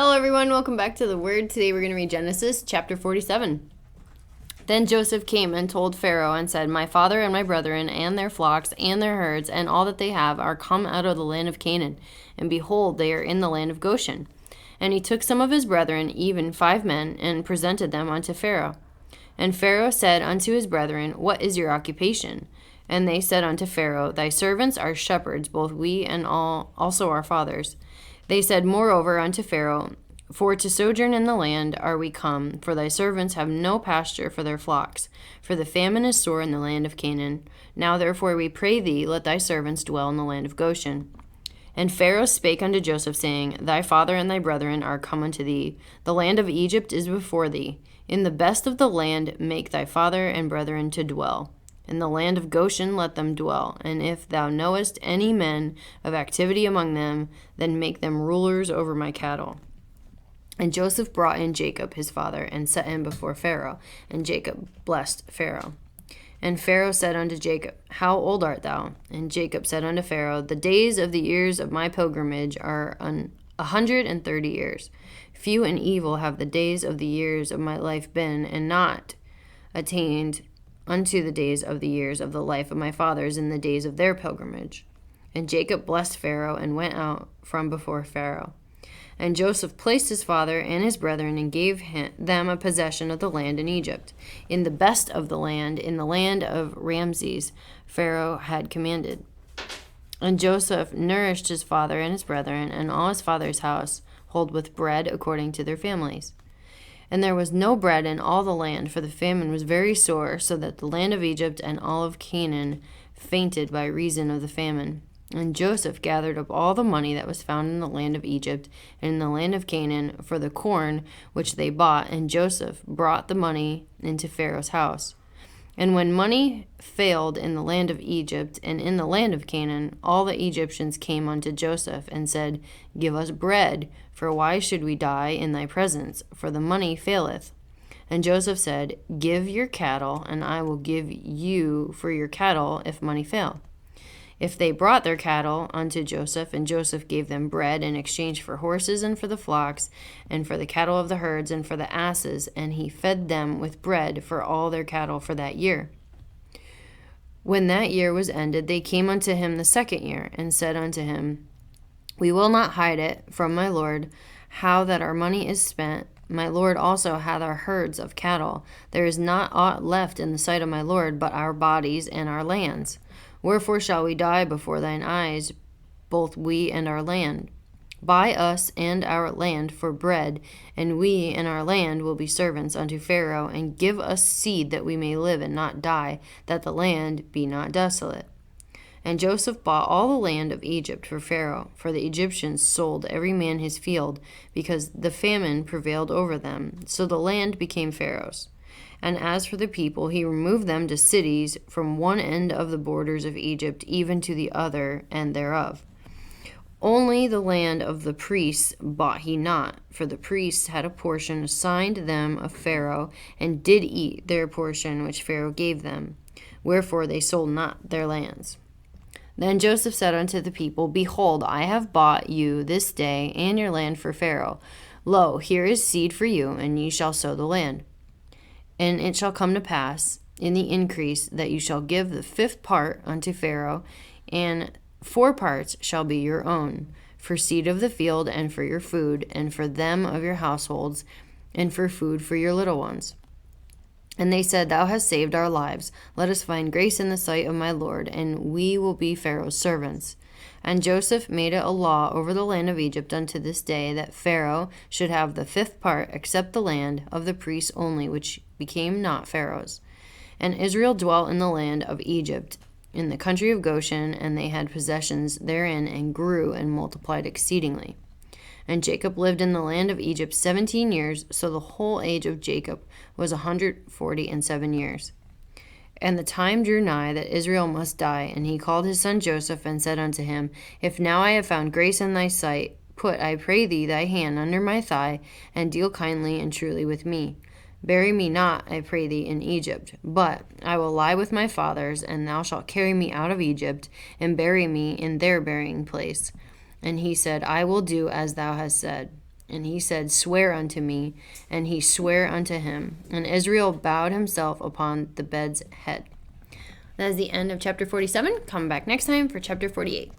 Hello, everyone. Welcome back to the Word. Today we're going to read Genesis chapter 47. Then Joseph came and told Pharaoh and said, My father and my brethren and their flocks and their herds and all that they have are come out of the land of Canaan, and behold, they are in the land of Goshen. And he took some of his brethren, even 5 men, and presented them unto Pharaoh. And Pharaoh said unto his brethren, What is your occupation? And they said unto Pharaoh, Thy servants are shepherds, both we and also our fathers. They said moreover unto Pharaoh, For to sojourn in the land are we come, for thy servants have no pasture for their flocks, for the famine is sore in the land of Canaan. Now therefore we pray thee, let thy servants dwell in the land of Goshen. And Pharaoh spake unto Joseph, saying, Thy father and thy brethren are come unto thee. The land of Egypt is before thee. In the best of the land make thy father and brethren to dwell. In the land of Goshen let them dwell, and if thou knowest any men of activity among them, then make them rulers over my cattle. And Joseph brought in Jacob his father, and set him before Pharaoh, and Jacob blessed Pharaoh. And Pharaoh said unto Jacob, How old art thou? And Jacob said unto Pharaoh, The days of the years of my pilgrimage are 130 years. Few and evil have the days of the years of my life been, and not attained unto the days of the years of the life of my fathers in the days of their pilgrimage. And Jacob blessed Pharaoh, and went out from before Pharaoh. And Joseph placed his father and his brethren, and gave them a possession of the land in Egypt, in the best of the land, in the land of Ramses, Pharaoh had commanded. And Joseph nourished his father and his brethren, and all his father's household with bread according to their families. And there was no bread in all the land, for the famine was very sore, so that the land of Egypt and all of Canaan fainted by reason of the famine. And Joseph gathered up all the money that was found in the land of Egypt and in the land of Canaan for the corn which they bought, and Joseph brought the money into Pharaoh's house. And when money failed in the land of Egypt and in the land of Canaan, all the Egyptians came unto Joseph and said, Give us bread, for why should we die in thy presence? For the money faileth. And Joseph said, Give your cattle, and I will give you for your cattle if money fail. If they brought their cattle unto Joseph, and Joseph gave them bread in exchange for horses and for the flocks, and for the cattle of the herds, and for the asses, and he fed them with bread for all their cattle for that year. When that year was ended, they came unto him the second year, and said unto him, We will not hide it from my lord, how that our money is spent. My lord also hath our herds of cattle. There is not aught left in the sight of my lord but our bodies and our lands. Wherefore shall we die before thine eyes, both we and our land? Buy us and our land for bread, and we and our land will be servants unto Pharaoh, and give us seed that we may live and not die, that the land be not desolate. And Joseph bought all the land of Egypt for Pharaoh, for the Egyptians sold every man his field, because the famine prevailed over them. So the land became Pharaoh's. And as for the people, he removed them to cities from one end of the borders of Egypt even to the other end thereof. Only the land of the priests bought he not, for the priests had a portion assigned them of Pharaoh, and did eat their portion which Pharaoh gave them. Wherefore they sold not their lands. Then Joseph said unto the people, Behold, I have bought you this day and your land for Pharaoh. Lo, here is seed for you, and ye shall sow the land. And it shall come to pass in the increase that you shall give the 5th part unto Pharaoh, and 4 parts shall be your own, for seed of the field, and for your food, and for them of your households, and for food for your little ones. And they said, Thou hast saved our lives. Let us find grace in the sight of my Lord, and we will be Pharaoh's servants. And Joseph made it a law over the land of Egypt unto this day, that Pharaoh should have the 5th part, except the land of the priests only, which became not Pharaoh's. And Israel dwelt in the land of Egypt, in the country of Goshen, and they had possessions therein, and grew and multiplied exceedingly. And Jacob lived in the land of Egypt 17 years, so the whole age of Jacob was 147 years. And the time drew nigh that Israel must die, and he called his son Joseph, and said unto him, If now I have found grace in thy sight, put, I pray thee, thy hand under my thigh, and deal kindly and truly with me. Bury me not, I pray thee, in Egypt, but I will lie with my fathers, and thou shalt carry me out of Egypt, and bury me in their burying place. And he said, I will do as thou hast said. And he said, Swear unto me. And he sware unto him. And Israel bowed himself upon the bed's head. That is the end of chapter 47. Come back next time for chapter 48.